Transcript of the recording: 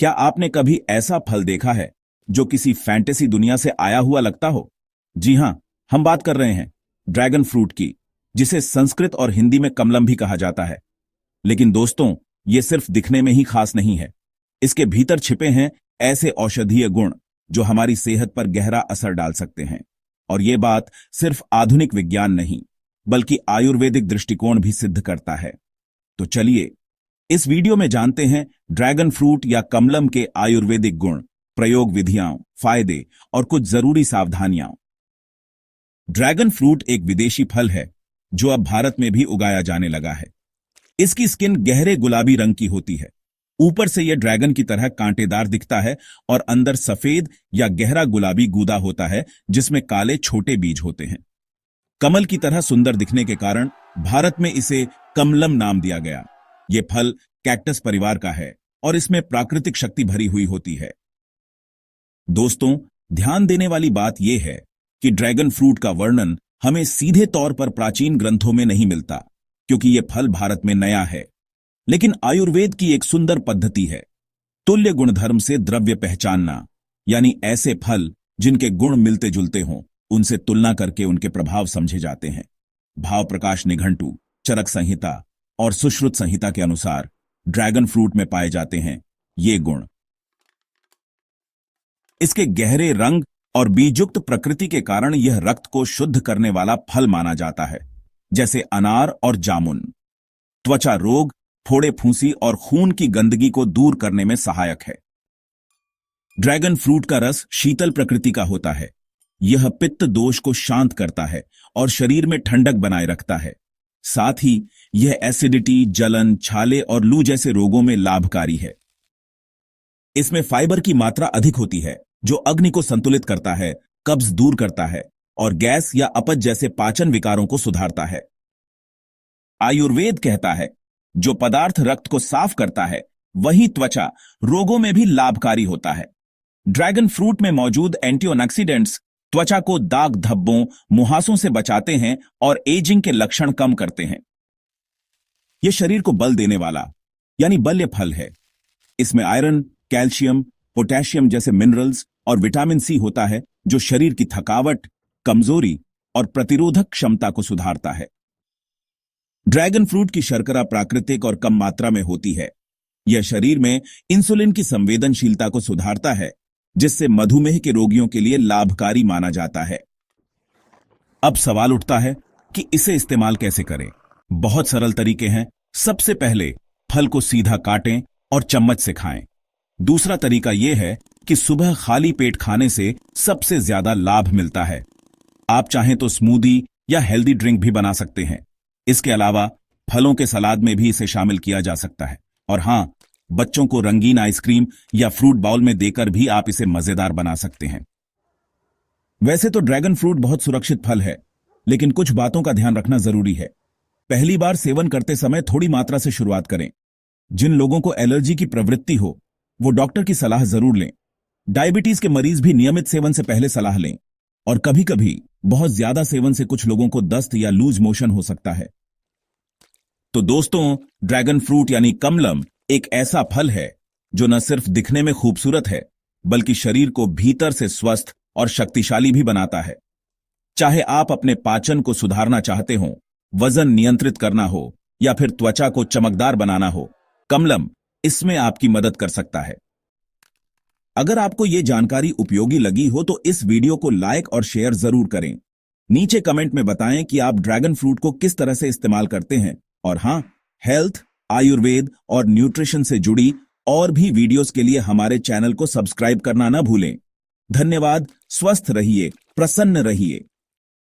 क्या आपने कभी ऐसा फल देखा है जो किसी फैंटेसी दुनिया से आया हुआ लगता हो? जी हां, हम बात कर रहे हैं ड्रैगन फ्रूट की, जिसे संस्कृत और हिंदी में कमलम भी कहा जाता है। लेकिन दोस्तों, ये सिर्फ दिखने में ही खास नहीं है। इसके भीतर छिपे हैं ऐसे औषधीय गुण जो हमारी सेहत पर गहरा असर डाल सकते हैं। और ये बात सिर्फ आधुनिक विज्ञान नहीं, बल्कि आयुर्वेदिक दृष्टिकोण भी सिद्ध करता है। तो चलिए इस वीडियो में जानते हैं ड्रैगन फ्रूट या कमलम के आयुर्वेदिक गुण, प्रयोग विधियां, फायदे और कुछ जरूरी सावधानियां। ड्रैगन फ्रूट एक विदेशी फल है जो अब भारत में भी उगाया जाने लगा है। इसकी स्किन गहरे गुलाबी रंग की होती है। ऊपर से यह ड्रैगन की तरह कांटेदार दिखता है और अंदर सफेद या गहरा गुलाबी गूदा होता है जिसमें काले छोटे बीज होते हैं। कमल की तरह सुंदर दिखने के कारण भारत में इसे कमलम नाम दिया गया। यह फल कैक्टस परिवार का है और इसमें प्राकृतिक शक्ति भरी हुई होती है। दोस्तों, ध्यान देने वाली बात यह है कि ड्रैगन फ्रूट का वर्णन हमें सीधे तौर पर प्राचीन ग्रंथों में नहीं मिलता, क्योंकि यह फल भारत में नया है। लेकिन आयुर्वेद की एक सुंदर पद्धति है तुल्य गुणधर्म से द्रव्य पहचानना, यानी ऐसे फल जिनके गुण मिलते जुलते हों, उनसे तुलना करके उनके प्रभाव समझे जाते हैं। भाव प्रकाश निघंटु, चरक संहिता और सुश्रुत संहिता के अनुसार ड्रैगन फ्रूट में पाए जाते हैं ये गुण। इसके गहरे रंग और बीजयुक्त प्रकृति के कारण यह रक्त को शुद्ध करने वाला फल माना जाता है, जैसे अनार और जामुन। त्वचा रोग, फोड़े फूंसी और खून की गंदगी को दूर करने में सहायक है। ड्रैगन फ्रूट का रस शीतल प्रकृति का होता है। यह पित्त दोष को शांत करता है और शरीर में ठंडक बनाए रखता है। साथ ही यह एसिडिटी, जलन, छाले और लू जैसे रोगों में लाभकारी है। इसमें फाइबर की मात्रा अधिक होती है जो अग्नि को संतुलित करता है, कब्ज दूर करता है और गैस या अपच जैसे पाचन विकारों को सुधारता है। आयुर्वेद कहता है जो पदार्थ रक्त को साफ करता है वही त्वचा रोगों में भी लाभकारी होता है। ड्रैगन फ्रूट में मौजूद एंटीऑक्सीडेंट्स त्वचा को दाग धब्बों, मुहासों से बचाते हैं और एजिंग के लक्षण कम करते हैं। यह शरीर को बल देने वाला यानी बल्य फल है। इसमें आयरन, कैल्शियम, पोटेशियम जैसे मिनरल्स और विटामिन सी होता है जो शरीर की थकावट, कमजोरी और प्रतिरोधक क्षमता को सुधारता है। ड्रैगन फ्रूट की शर्करा प्राकृतिक और कम मात्रा में होती है। यह शरीर में इंसुलिन की संवेदनशीलता को सुधारता है, जिससे मधुमेह के रोगियों के लिए लाभकारी माना जाता है। अब सवाल उठता है कि इसे इस्तेमाल कैसे करें। बहुत सरल तरीके हैं। सबसे पहले फल को सीधा काटें और चम्मच से खाएं। दूसरा तरीका यह है कि सुबह खाली पेट खाने से सबसे ज्यादा लाभ मिलता है। आप चाहें तो स्मूदी या हेल्दी ड्रिंक भी बना सकते हैं। इसके अलावा फलों के सलाद में भी इसे शामिल किया जा सकता है। और हां, बच्चों को रंगीन आइसक्रीम या फ्रूट बाउल में देकर भी आप इसे मजेदार बना सकते हैं। वैसे तो ड्रैगन फ्रूट बहुत सुरक्षित फल है, लेकिन कुछ बातों का ध्यान रखना जरूरी है। पहली बार सेवन करते समय थोड़ी मात्रा से शुरुआत करें। जिन लोगों को एलर्जी की प्रवृत्ति हो वो डॉक्टर की सलाह जरूर लें। डायबिटीज के मरीज भी नियमित सेवन से पहले सलाह लें। और कभी कभी बहुत ज्यादा सेवन से कुछ लोगों को दस्त या लूज मोशन हो सकता है। तो दोस्तों, ड्रैगन फ्रूट यानी कमलम एक ऐसा फल है जो न सिर्फ दिखने में खूबसूरत है, बल्कि शरीर को भीतर से स्वस्थ और शक्तिशाली भी बनाता है। चाहे आप अपने पाचन को सुधारना चाहते हो, वजन नियंत्रित करना हो या फिर त्वचा को चमकदार बनाना हो, कमलम इसमें आपकी मदद कर सकता है। अगर आपको यह जानकारी उपयोगी लगी हो तो इस वीडियो को लाइक और शेयर जरूर करें। नीचे कमेंट में बताएं कि आप ड्रैगन फ्रूट को किस तरह से इस्तेमाल करते हैं। और हां, हेल्थ, आयुर्वेद और न्यूट्रिशन से जुड़ी और भी वीडियोस के लिए हमारे चैनल को सब्सक्राइब करना न भूलें। धन्यवाद। स्वस्थ रहिए, प्रसन्न रहिए।